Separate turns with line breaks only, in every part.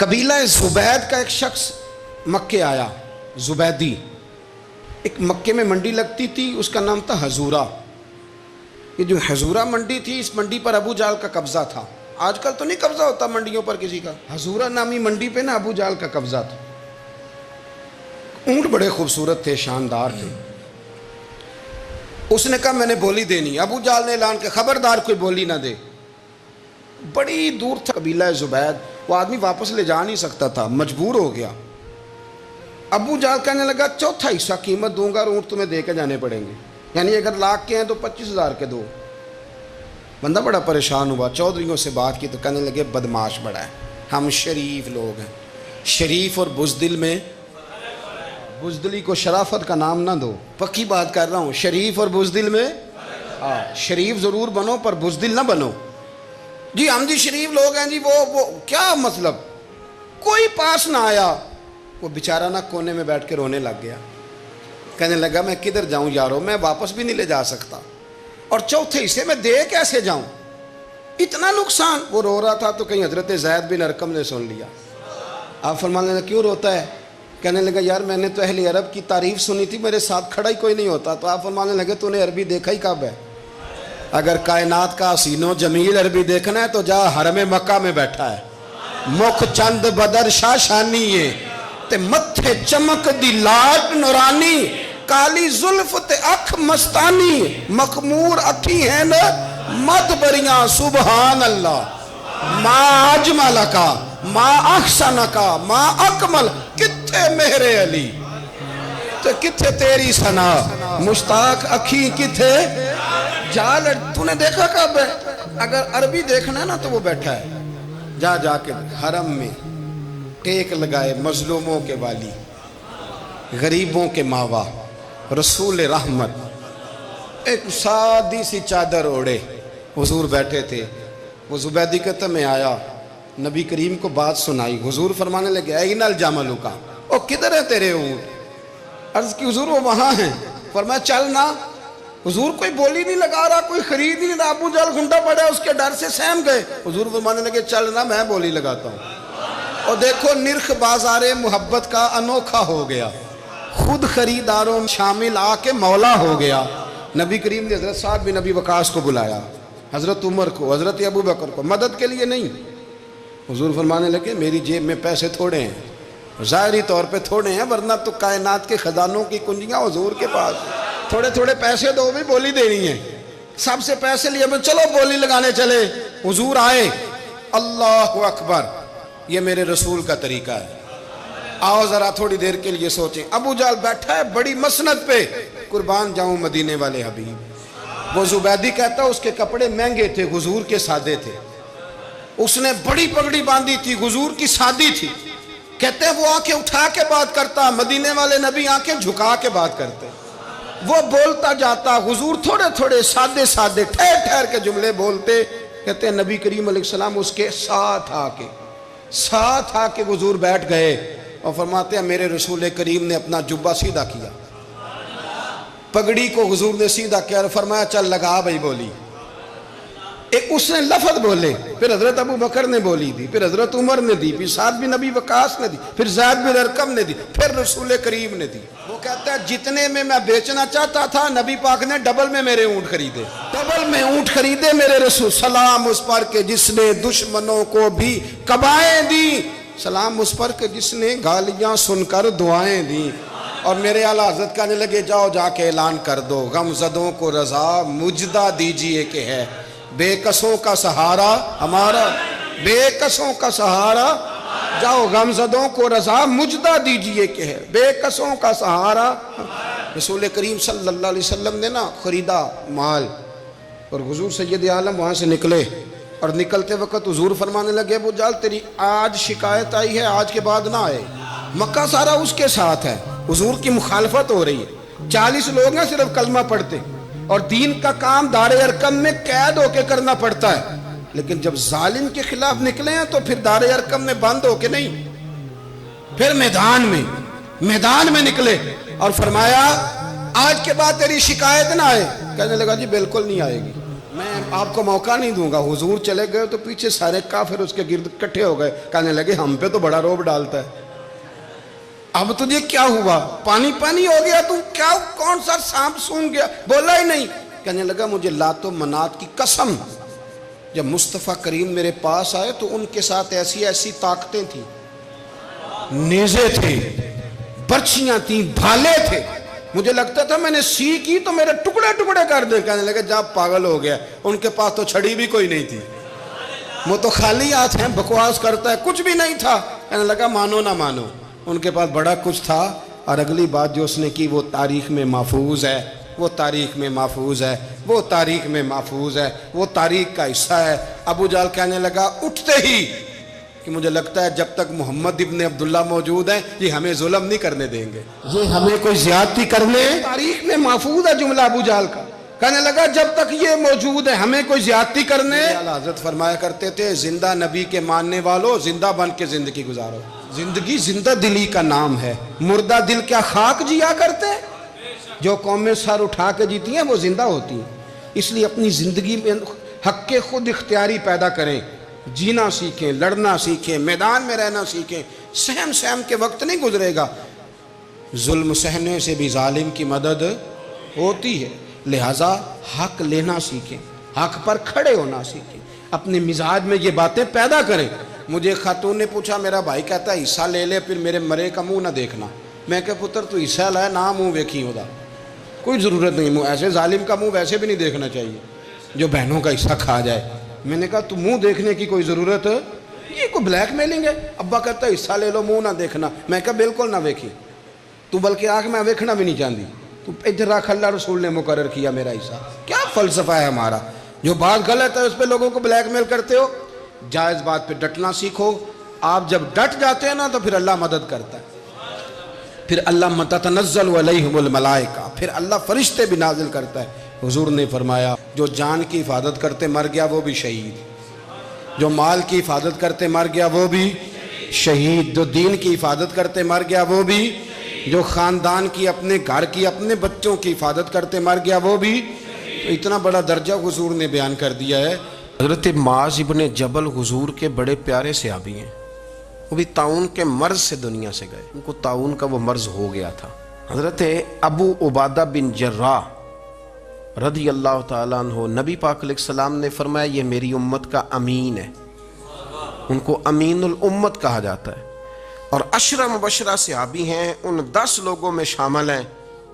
قبیلہ زبید کا ایک شخص مکے آیا، زبیدی۔ ایک مکے میں منڈی لگتی تھی، اس کا نام تھا حضورہ۔ یہ جو حضورہ منڈی تھی، اس منڈی پر ابو جہل کا قبضہ تھا۔ آج کل تو نہیں قبضہ ہوتا منڈیوں پر کسی کا، حضورہ نامی منڈی پہ نا ابو جہل کا قبضہ تھا۔ اونٹ بڑے خوبصورت تھے، شاندار تھے۔ اس نے کہا میں نے بولی دینی۔ ابو جہل نے اعلان کیا خبردار کوئی بولی نہ دے۔ بڑی دور تھا قبیلہ زبید، وہ آدمی واپس لے جا نہیں سکتا تھا، مجبور ہو گیا۔ ابو جہل کہنے لگا چوتھا حصہ قیمت دوں گا اور اونٹ تمہیں دے کے جانے پڑیں گے، یعنی اگر لاکھ کے ہیں تو 25,000 کے دو۔ بندہ بڑا پریشان ہوا، چودھریوں سے بات کی تو کہنے لگے بدماش بڑا ہے، ہم شریف لوگ ہیں۔ شریف اور بزدل میں، بزدلی کو شرافت کا نام نہ دو، پکی بات کر رہا ہوں۔ شریف اور بزدل میں شریف ضرور بنو پر بزدل نہ بنو۔ جی ہم جی شریف لوگ ہیں جی، وہ کیا مطلب؟ کوئی پاس نہ آیا، وہ بیچارہ نہ کونے میں بیٹھ کے رونے لگ گیا۔ کہنے لگا میں کدھر جاؤں یارو، میں واپس بھی نہیں لے جا سکتا، اور چوتھے حصے میں دے کیسے جاؤں، اتنا نقصان۔ وہ رو رہا تھا تو کہیں حضرت زید بن ارقم نے سن لیا۔ آپ فرمانے لگے کیوں روتا ہے؟ کہنے لگا یار میں نے تو اہل عرب کی تعریف سنی تھی، میرے ساتھ کھڑا ہی کوئی نہیں ہوتا۔ تو آپ فرمانے لگے تو نے عربی دیکھا ہی کب ہے؟ اگر کائنات کا حسین و جمیل عربی دیکھنا ہے تو جا حرم مکہ میں بیٹھا ہے۔ مکھ چند بدر شاشانی ہے تے متھے چمک دی لاٹ نورانی، کالی زلف تے اکھ مستانی، مخمور اکھی ہیں نا مت بریاں سبحان اللہ۔ ما اجمل کا ما احسن کا ما اکمل، کتھے مہر علی تے کتھے تیری ثنا، مشتاق اکھی کتھے جال۔ تو نے دیکھا کب ہے؟ اگر عربی دیکھنا ہے نا تو وہ بیٹھا ہے، جا کے حرم میں ٹیک لگائے، مظلوموں کے والی، غریبوں کے ماوا، رسول رحمت، ایک سادی سی چادر اوڑے حضور بیٹھے تھے۔ وہ زبیدی کہتا میں آیا، نبی کریم کو بات سنائی۔ حضور فرمانے لگے این الجمل کا، او کدھر ہے تیرے اونٹ؟ عرض کی حضور وہ وہاں ہیں۔ فرمایا چل نا۔ حضور کوئی بولی نہیں لگا رہا، کوئی خرید نہیں رہا۔ ابو جہل گھنٹا پڑا، اس کے ڈر سے سہم گئے۔ حضور فرمانے لگے چل نا، میں بولی لگاتا ہوں۔ اور دیکھو نرخ بازار محبت کا انوکھا ہو گیا، خود خریداروں شامل آ کے مولا ہو گیا۔ نبی کریم نے حضرت سعد بن ابی وقاص کو بلایا، حضرت عمر کو، حضرت ابو بکر کو، مدد کے لیے نہیں۔ حضور فرمانے لگے میری جیب میں پیسے تھوڑے ہیں، ظاہری طور پہ تھوڑے ہیں، ورنہ تو کائنات کے خزانوں کی کنجیاں حضور کے پاس۔ تھوڑے تھوڑے پیسے دو بھی بولی دینی ہے۔ سب سے پیسے لیے چلو بولی لگانے چلے۔ حضور آئے، اللہ اکبر، یہ میرے رسول کا طریقہ ہے۔ آؤ ذرا تھوڑی دیر کے لیے سوچیں۔ ابو جہل بیٹھا ہے بڑی مسند پہ، قربان جاؤں مدینے والے حبیب۔ وہ زبیدی کہتا اس کے کپڑے مہنگے تھے، حضور کے سادے تھے۔ اس نے بڑی پگڑی باندھی تھی، حضور کی سادی تھی۔ کہتے ہیں وہ آنکھیں اٹھا کے بات کرتا، مدینے والے نبی آنکھیں جھکا کے بات کرتے۔ وہ بولتا جاتا، حضور تھوڑے تھوڑے سادے سادے ٹھہر ٹھہر کے جملے بولتے۔ کہتے ہیں نبی کریم علیہ السلام اس کے ساتھ آ کے حضور بیٹھ گئے اور فرماتے ہیں میرے رسول کریم نے اپنا جبہ سیدھا کیا، پگڑی کو حضور نے سیدھا کیا اور فرمایا چل لگا بھائی بولی۔ ایک اس نے لفظ بولے، پھر حضرت ابو بکر نے بولی دی، پھر حضرت عمر نے دی، پھر سعد بن ابی وقاص نے دی، پھر زید بن ارقم نے دی، پھر رسول کریم نے دی۔ وہ کہتا ہے جتنے میں بیچنا چاہتا تھا نبی پاک نے ڈبل میں میرے اونٹ خریدے، ڈبل میں اونٹ خریدے میرے رسول۔ سلام اس پر کہ جس نے دشمنوں کو بھی قبائیں دی، سلام اس پر کہ جس نے گالیاں سن کر دعائیں دی۔ اور میرے اعلیٰ حضرت کہنے لگے جاؤ جا کے اعلان کر دو، غم زدوں کو رضا مجدہ دیجئے کہ ہے بے کسوں کا سہارا ہمارا، بے کسوں کا سہارا، جاؤ غم زدوں کو رضا مجدہ دیجئے کہ ہے بے کسوں کا سہارا۔ رسول کریم صلی اللہ علیہ وسلم نے نا خریدا مال، اور حضور سید عالم وہاں سے نکلے، اور نکلتے وقت حضور فرمانے لگے ابو جہل تیری آج شکایت آئی ہے، آج کے بعد نہ آئے۔ مکہ سارا اس کے ساتھ ہے، حضور کی مخالفت ہو رہی ہے، 40 لوگ ہیں صرف کلمہ پڑھتے، اور دین کا کام دار ارقم میں قید ہو کے کرنا پڑتا ہے۔ لیکن جب ظالم کے خلاف نکلے ہیں تو پھر دار ارقم میں بند ہو کے نہیں، پھر میدان میں نکلے اور فرمایا آج کے بعد تیری شکایت نہ آئے۔ کہنے لگا جی بالکل نہیں آئے گی، میں آپ کو موقع نہیں دوں گا. حضور چلے گئے تو پیچھے سارے کافر اس کے گرد اکٹھے ہو گئے, کہنے لگے ہم پہ تو بڑا روب ڈالتا ہے, اب تجھے کیا ہوا, پانی پانی ہو گیا, تو کیا کون سا سانپ سونگ گیا, بولا ہی نہیں. کہنے لگا مجھے لات و منات کی قسم, جب مصطفیٰ کریم میرے پاس آئے تو ان کے ساتھ ایسی ایسی طاقتیں تھیں, نیزے تھے, برچیاں تھیں, بھالے تھے, مجھے لگتا تھا میں نے سی کی تو میرے ٹکڑے ٹکڑے کر دیں. کہنے لگے جا پاگل ہو گیا, ان کے پاس تو چھڑی بھی کوئی نہیں تھی, وہ تو خالی ہاتھ ہیں, بکواس کرتا ہے, کچھ بھی نہیں تھا. کہنے لگا مانو نہ مانو, ان کے پاس بڑا کچھ تھا. اور اگلی بات جو اس نے کی وہ تاریخ میں محفوظ ہے, وہ تاریخ میں محفوظ ہے, وہ تاریخ میں محفوظ ہے, وہ تاریخ کا حصہ ہے. ابو جہل کہنے لگا اٹھتے ہی کہ مجھے لگتا ہے جب تک محمد ابن عبداللہ موجود ہیں یہ ہمیں ظلم نہیں کرنے دیں گے, یہ ہمیں کوئی زیادتی کرنے, تاریخ میں محفوظ ہے جملہ ابو جہل کا. کہنے لگا جب تک یہ موجود ہے ہمیں کوئی زیادتی کرنے. حضرت فرمایا کرتے تھے زندہ نبی کے ماننے والوں زندہ بن کے زندگی گزارو. زندگی زندہ دلی کا نام ہے, مردہ دل کیا خاک جیا کرتے. جو قومیں سر اٹھا کے جیتی ہیں وہ زندہ ہوتی ہیں. اس لیے اپنی زندگی میں حق کے خود اختیاری پیدا کریں, جینا سیکھیں, لڑنا سیکھیں, میدان میں رہنا سیکھیں. سہم سہم کے وقت نہیں گزرے گا, ظلم سہنے سے بھی ظالم کی مدد ہوتی ہے. لہٰذا حق لینا سیکھیں, حق پر کھڑے ہونا سیکھیں, اپنے مزاج میں یہ باتیں پیدا کریں. مجھے خاتون نے پوچھا, میرا بھائی کہتا ہے حصہ لے لے پھر میرے مرے کا منہ نہ دیکھنا. میں کہا پتر تو حصہ لائے نہ منہ ویکھی ہوتا, کوئی ضرورت نہیں, منہ ایسے ظالم کا منہ ویسے بھی نہیں دیکھنا چاہیے جو بہنوں کا حصہ کھا جائے. میں نے کہا تو منہ دیکھنے کی کوئی ضرورت, یہ کوئی بلیک میلنگ ہے. ابا کہتا ہے حصہ لے لو منہ نہ دیکھنا. میں کہا بالکل نہ ویکھی, تو بلکہ آنکھ میں ویکھنا بھی نہیں چاہتی, تو ادھر رکھ, اللہ رسول نے مقرر کیا میرا حصہ. کیا فلسفہ ہے ہمارا, جو بات غلط ہے اس پہ لوگوں کو بلیک میل کرتے ہو. جائز بات پہ ڈٹنا سیکھو. آپ جب ڈٹ جاتے ہیں نا تو پھر اللہ مدد کرتا ہے, پھر اللہ تتنزل علیہم الملائکہ, پھر اللہ فرشتے بھی نازل کرتا ہے. حضور نے فرمایا جو جان کی حفاظت کرتے مر گیا وہ بھی شہید, جو مال کی حفاظت کرتے مر گیا وہ بھی شہید, جو دین کی حفاظت کرتے مر گیا وہ بھی, جو خاندان کی, اپنے گھر کی, اپنے بچوں کی حفاظت کرتے مر گیا وہ بھی. اتنا بڑا درجہ حضور نے بیان کر دیا ہے. حضرت معاذ ابن جبل حضور کے بڑے پیارے صحابی ہیں, وہ بھی طاعون کے مرض سے دنیا سے گئے, ان کو طاعون کا وہ مرض ہو گیا تھا. حضرت ابو عبادہ بن جراح رضی اللہ تعالیٰ عنہ, نبی پاک علیہ السلام نے فرمایا یہ میری امت کا امین ہے, ان کو امین الامت کہا جاتا ہے. اور 10 مبشرہ صحابی ہیں, ان 10 لوگوں میں شامل ہیں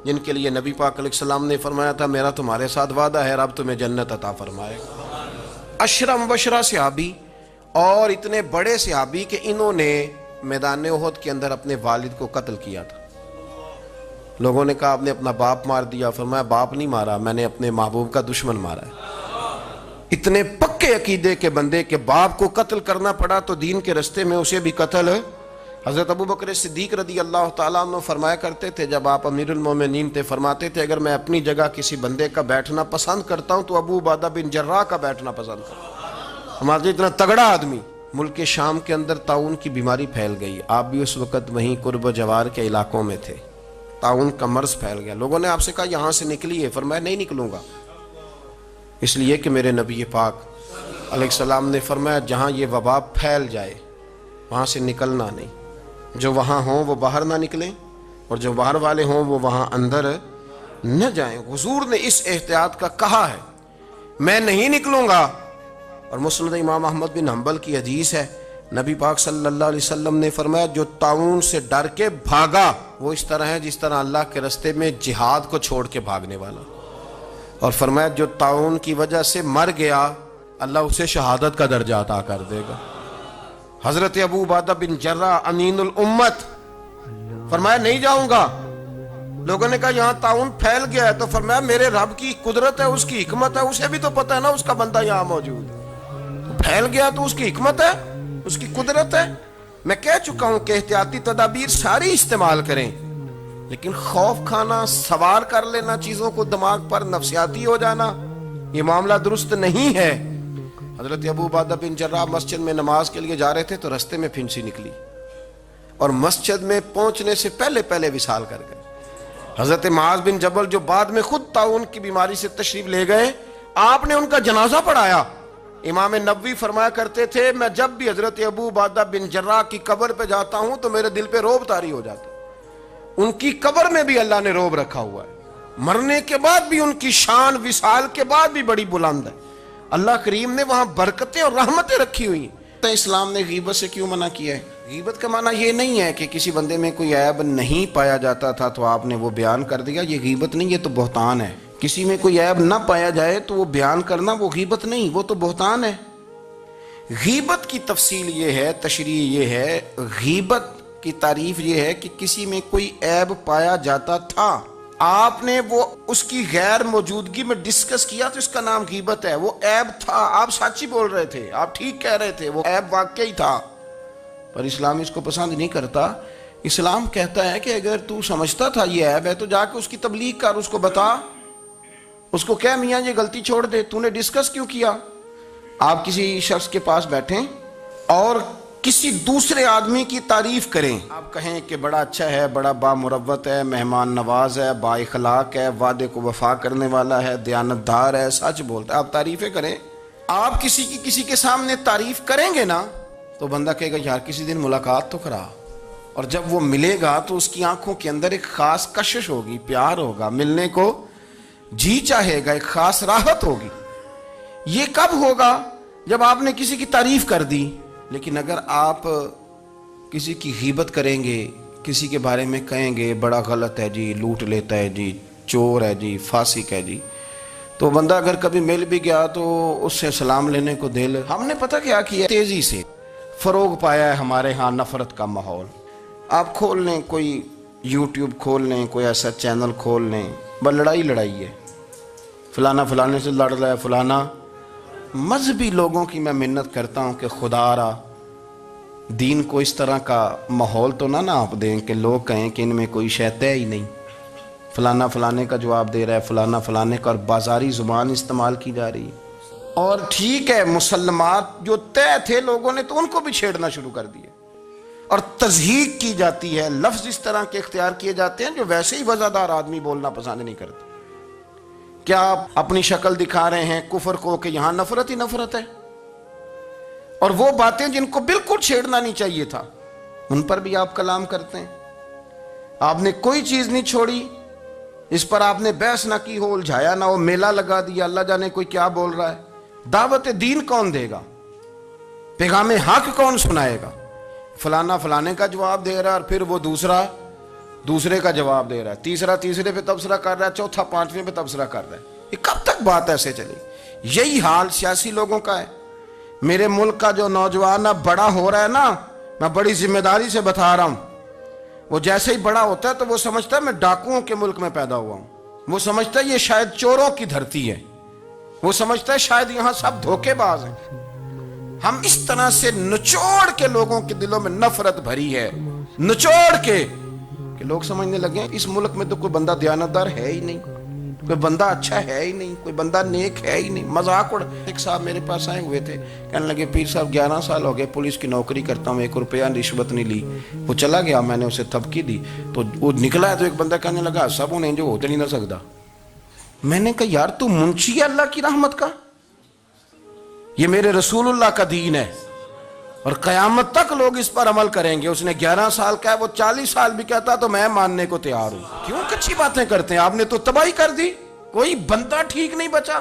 جن کے لیے نبی پاک علیہ السلام نے فرمایا تھا میرا تمہارے ساتھ وعدہ ہے, رب تمہیں جنت عطا فرمائے. 10 مبشرہ صحابی اور اتنے بڑے صحابی کہ انہوں نے میدان احد کے اندر اپنے والد کو قتل کیا تھا. لوگوں نے کہا آپ نے اپنا باپ مار دیا, فرمایا باپ نہیں مارا, میں نے اپنے محبوب کا دشمن مارا ہے. اتنے پکے عقیدے کے بندے کہ باپ کو قتل کرنا پڑا تو دین کے رستے میں اسے بھی قتل. حضرت ابو بکر صدیق رضی اللہ تعالیٰ عنہ فرمایا کرتے تھے جب آپ امیر المومنین تھے, فرماتے تھے اگر میں اپنی جگہ کسی بندے کا بیٹھنا پسند کرتا ہوں تو ابو عبادہ بن جراح کا بیٹھنا پسند کرتا ہوں. ہمارے اتنا تگڑا آدمی. ملک شام کے اندر طاعون کی بیماری پھیل گئی, آپ بھی اس وقت وہیں قرب و جوار کے علاقوں میں تھے. طاعون کا مرض پھیل گیا, لوگوں نے آپ سے کہا یہاں سے نکلیے, فرمایا نہیں نکلوں گا, اس لیے کہ میرے نبی پاک علیہ السلام نے فرمایا جہاں یہ وبا پھیل جائے وہاں سے نکلنا نہیں, جو وہاں ہوں وہ باہر نہ نکلیں اور جو باہر والے ہوں وہ وہاں اندر نہ جائیں. حضور نے اس احتیاط کا کہا ہے میں نہیں نکلوں گا. اور مسند امام احمد بن حنبل کی حدیث ہے, نبی پاک صلی اللہ علیہ وسلم نے فرمایا جو طاعون سے ڈر کے بھاگا وہ اس طرح ہے جس طرح اللہ کے رستے میں جہاد کو چھوڑ کے بھاگنے والا. اور فرمایا جو طاعون کی وجہ سے مر گیا اللہ اسے شہادت کا درجہ عطا کر دے گا. حضرت ابو عبادہ بن جراح امین الامت, فرمایا نہیں جاؤں گا. لوگوں نے کہا یہاں طاعون پھیل گیا ہے, تو فرمایا میرے رب کی قدرت ہے, اس کی حکمت ہے, اسے بھی تو پتہ ہے نا اس کا بندہ یہاں موجود ہے, پھیل گیا تو اس کی حکمت ہے, اس کی قدرت ہے. میں کہہ چکا ہوں کہ احتیاطی تدابیر ساری استعمال کریں, لیکن خوف کھانا, سوار کر لینا چیزوں کو دماغ پر, نفسیاتی ہو جانا, یہ معاملہ درست نہیں ہے. حضرت ابو عبادہ بن جراح مسجد میں نماز کے لیے جا رہے تھے تو رستے میں پھنسی نکلی اور مسجد میں پہنچنے سے پہلے وصال کر گئے. حضرت معاذ بن جبل جو بعد میں خود طاعون کی بیماری سے تشریف لے گئے, آپ نے ان کا جنازہ پڑھایا. امام نبوی فرمایا کرتے تھے میں جب بھی حضرت ابو عبیدہ بن جراح کی قبر پہ جاتا ہوں تو میرے دل پہ روب طاری ہو جاتا ہے. ان کی قبر میں بھی اللہ نے روب رکھا ہوا ہے. مرنے کے بعد بھی ان کی شان وصال کے بعد بھی بڑی بلند ہے. اللہ کریم نے وہاں برکتیں اور رحمتیں رکھی ہوئی ہیں. تو اسلام نے غیبت سے کیوں منع کیا ہے؟ غیبت کا معنی یہ نہیں ہے کہ کسی بندے میں کوئی عیب نہیں پایا جاتا تھا تو آپ نے وہ بیان کر دیا. یہ غیبت نہیں, یہ تو بہتان ہے. کسی میں کوئی عیب نہ پایا جائے تو وہ بیان کرنا وہ غیبت نہیں, وہ تو بہتان ہے. غیبت کی تفصیل یہ ہے, تشریح یہ ہے, غیبت کی تعریف یہ ہے کہ کسی میں کوئی عیب پایا جاتا تھا, آپ نے وہ اس کی غیر موجودگی میں ڈسکس کیا تو اس کا نام غیبت ہے. وہ عیب تھا, آپ سچ ہی بول رہے تھے, آپ ٹھیک کہہ رہے تھے, وہ عیب واقعی تھا, پر اسلام اس کو پسند نہیں کرتا. اسلام کہتا ہے کہ اگر تو سمجھتا تھا یہ عیب ہے تو جا کے اس کی تبلیغ کر, اس کو بتا, اس کو کہہ میاں یہ غلطی چھوڑ دے, تو نے ڈسکس کیوں کیا؟ آپ کسی شخص کے پاس بیٹھیں اور کسی دوسرے آدمی کی تعریف کریں, آپ کہیں کہ بڑا اچھا ہے, بڑا بامروت ہے, مہمان نواز ہے, با اخلاق ہے, وعدے کو وفا کرنے والا ہے, دیانتدار ہے, سچ بولتا ہے, آپ تعریفیں کریں. آپ کسی کے سامنے تعریف کریں گے نا تو بندہ کہے گا یار کسی دن ملاقات تو کرا, اور جب وہ ملے گا تو اس کی آنکھوں کے اندر ایک خاص کشش ہوگی, پیار ہوگا, ملنے کو جی چاہے گا, ایک خاص راحت ہوگی. یہ کب ہوگا؟ جب آپ نے کسی کی تعریف کر دی. لیکن اگر آپ کسی کی غیبت کریں گے, کسی کے بارے میں کہیں گے بڑا غلط ہے جی, لوٹ لیتا ہے جی, چور ہے جی, فاسق ہے جی, تو بندہ اگر کبھی مل بھی گیا تو اس سے سلام لینے کو دل. ہم نے پتہ کیا کیا, تیزی سے فروغ پایا ہے ہمارے ہاں نفرت کا ماحول. آپ کھول لیں, کوئی یوٹیوب کھول لیں, کوئی ایسا چینل کھول لیں, بس لڑائی ہے, فلانا فلانے سے لڑ رہا ہے, فلانا. مذہبی لوگوں کی میں منت کرتا ہوں کہ خدا را دین کو اس طرح کا ماحول تو نہ آپ دیں کہ لوگ کہیں کہ ان میں کوئی شے طے ہی نہیں, فلانا فلانے کا جواب دے رہا ہے, فلانا فلانے کا, اور بازاری زبان استعمال کی جا رہی ہے. اور ٹھیک ہے مسلمات جو طے تھے لوگوں نے تو ان کو بھی چھیڑنا شروع کر دیا, اور تضحیق کی جاتی ہے, لفظ اس طرح کے اختیار کیے جاتے ہیں جو ویسے ہی وزادار آدمی بولنا پسند نہیں کرتے. کیا آپ اپنی شکل دکھا رہے ہیں کفر کو کہ یہاں نفرت ہی نفرت ہے, اور وہ باتیں جن کو بالکل چھیڑنا نہیں چاہیے تھا ان پر بھی آپ کلام کرتے ہیں. آپ نے کوئی چیز نہیں چھوڑی, اس پر آپ نے بحث نہ کی ہو, الجھایا نہ ہو, میلہ لگا دیا, اللہ جانے کوئی کیا بول رہا ہے. دعوت دین کون دے گا؟ پیغام حق کون سنائے گا؟ فلانا فلانے کا جواب دے رہا ہے, اور پھر وہ دوسرے کا جواب دے رہا ہے, تیسرا تیسرے پہ تبصرہ کر رہا ہے, چوتھا پانچویں پہ تبصرہ کر رہا ہے. یہ کب تک بات ایسے چلے؟ یہی حال سیاسی لوگوں کا ہے. میرے ملک کا جو نوجوان اب بڑا ہو رہا ہے نا, میں بڑی ذمہ داری سے بتا رہا ہوں, وہ جیسے ہی بڑا ہوتا ہے تو وہ سمجھتا ہے میں ڈاکوؤں کے ملک میں پیدا ہوا ہوں, وہ سمجھتا ہے یہ شاید چوروں کی دھرتی ہے, وہ سمجھتا ہے شاید یہاں سب دھوکے باز ہیں. ہم اس طرح سے نچوڑ کے لوگوں کے دلوں میں نفرت بھری ہے, نچوڑ کے, کہ لوگ سمجھنے لگے ہیں اس ملک میں تو کوئی بندہ دیانتدار ہے ہی نہیں, کوئی بندہ اچھا ہے ہی نہیں, کوئی بندہ نیک ہے ہی نہیں. مذاق اڑ. ایک صاحب میرے پاس آئے ہوئے تھے, کہنے لگے پیر صاحب 11 سال ہو گئے پولیس کی نوکری کرتا ہوں, 1 روپیہ رشوت نہیں لی. وہ چلا گیا, میں نے اسے تھپکی دی تو وہ نکلا ہے, تو ایک بندہ کہنے لگا سب انہیں جو ہوتے نہیں نہ سکتا. میں نے کہا یار تو منشی ہے اللہ کی رحمت کا, یہ میرے رسول اللہ کا دین ہے اور قیامت تک لوگ اس پر عمل کریں گے. اس نے 11 سال کا ہے, وہ 40 سال بھی کہتا تو میں ماننے کو تیار ہوں. کیوں کچھی باتیں کرتے ہیں؟ آپ نے تو تباہی کر دی, کوئی بندہ ٹھیک نہیں بچا.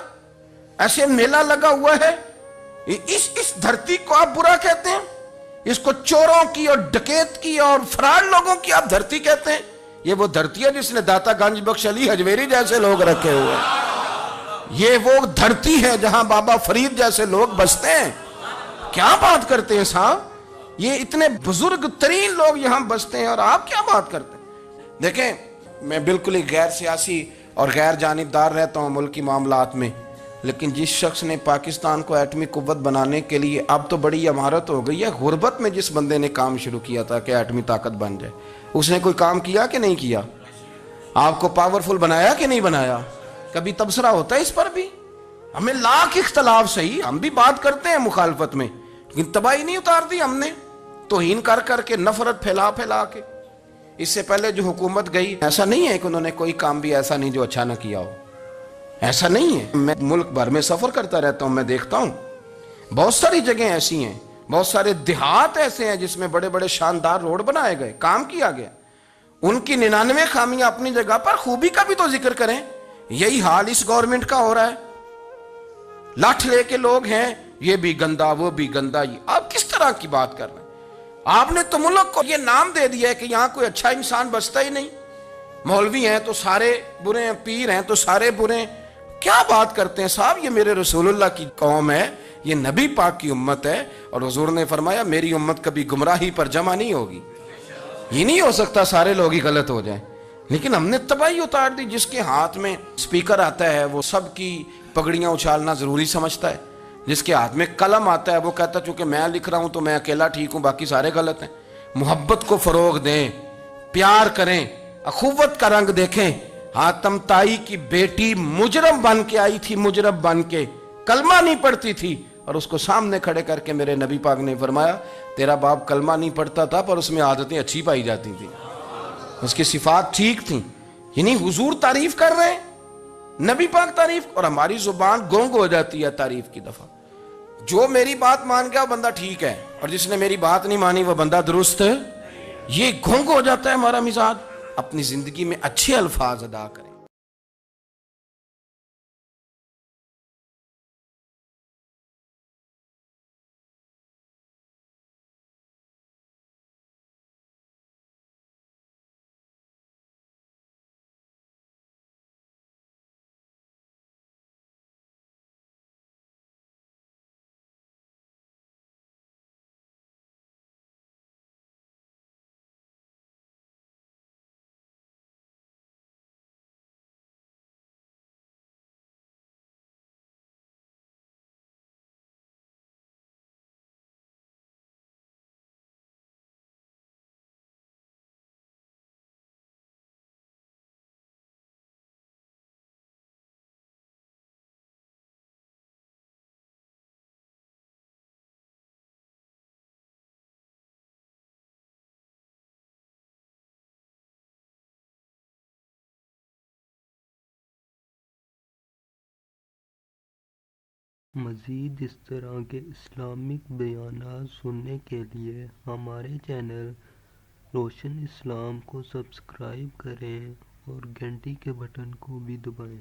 ایسے میلہ لگا ہوا ہے, اس دھرتی کو آپ برا کہتے ہیں, اس کو چوروں کی اور ڈکیت کی اور فراڈ لوگوں کی آپ دھرتی کہتے ہیں. یہ وہ دھرتی ہے جس نے داتا گنج بخش علی حجویری جیسے لوگ رکھے ہوئے ہیں. یہ وہ دھرتی ہے جہاں بابا فرید جیسے لوگ بستے ہیں. کیا بات کرتے ہیں صاحب, یہ اتنے بزرگ ترین لوگ یہاں بستے ہیں اور آپ کیا بات کرتے ہیں؟ دیکھیں میں بالکل ہی غیر سیاسی اور غیر جانبدار رہتا ہوں ملکی معاملات میں, لیکن جس شخص نے پاکستان کو ایٹمی قوت بنانے کے لیے, اب تو بڑی عمارت ہو گئی ہے, غربت میں جس بندے نے کام شروع کیا تھا کہ ایٹمی طاقت بن جائے, اس نے کوئی کام کیا کہ نہیں کیا؟ آپ کو پاورفل بنایا کہ نہیں بنایا؟ کبھی تبصرہ ہوتا ہے اس پر بھی؟ ہمیں لاکھ اختلاف صحیح, ہم بھی بات کرتے ہیں مخالفت میں, لیکن تباہی نہیں اتار دی ہم نے, توہین کر کر کے, نفرت پھیلا کے. اس سے پہلے جو حکومت گئی, ایسا نہیں ہے کہ انہوں نے کوئی کام بھی ایسا نہیں جو اچھا نہ کیا ہو. ایسا نہیں ہے. میں ملک بھر میں سفر کرتا رہتا ہوں, میں دیکھتا ہوں بہت ساری جگہیں ایسی ہیں, بہت سارے دیہات ایسے ہیں جس میں بڑے بڑے شاندار روڈ بنائے گئے, کام کیا گیا. ان کی 99 خامیاں اپنی جگہ پر, خوبی کا بھی تو ذکر کریں. یہی حال اس گورنمنٹ کا ہو رہا ہے. لاٹھ لے کے لوگ ہیں, یہ بھی گندا وہ بھی گندا. یہ آپ کس طرح کی بات کر رہے ہیں؟ آپ نے تو ملک کو یہ نام دے دیا ہے کہ یہاں کوئی اچھا انسان بستا ہی نہیں. مولوی ہیں تو سارے برے ہیں, پیر ہیں تو سارے برے ہیں. کیا بات کرتے ہیں صاحب؟ یہ میرے رسول اللہ کی قوم ہے, یہ نبی پاک کی امت ہے, اور حضور نے فرمایا میری امت کبھی گمراہی پر جمع نہیں ہوگی. یہ نہیں ہو سکتا سارے لوگ ہی غلط ہو جائیں. لیکن ہم نے تباہی اتار دی. جس کے ہاتھ میں سپیکر آتا ہے وہ سب کی پگڑیاں اچھالنا ضروری سمجھتا ہے. جس کے ہاتھ میں قلم آتا ہے وہ کہتا ہے چونکہ میں لکھ رہا ہوں تو میں اکیلا ٹھیک ہوں, باقی سارے غلط ہیں. محبت کو فروغ دیں, پیار کریں, اخوت کا رنگ دیکھیں. حاتم طائی کی بیٹی مجرم بن کے آئی تھی, مجرم بن کے, کلمہ نہیں پڑھتی تھی, اور اس کو سامنے کھڑے کر کے میرے نبی پاک نے فرمایا تیرا باپ کلمہ نہیں پڑھتا تھا پر اس میں عادتیں اچھی پائی جاتی تھیں, اس کی صفات ٹھیک تھیں. یعنی حضور تعریف کر رہے ہیں, نبی پاک تعریف, اور ہماری زبان گونگ ہو جاتی ہے تعریف کی دفعہ. جو میری بات مان گیا وہ بندہ ٹھیک ہے, اور جس نے میری بات نہیں مانی وہ بندہ درست ہے. یہ گونگ ہو جاتا ہے ہمارا مزاج. اپنی زندگی میں اچھے الفاظ ادا کریں.
مزید اس طرح کے اسلامک بیانات سننے کے لیے ہمارے چینل روشن اسلام کو سبسکرائب کریں اور گھنٹی کے بٹن کو بھی دبائیں.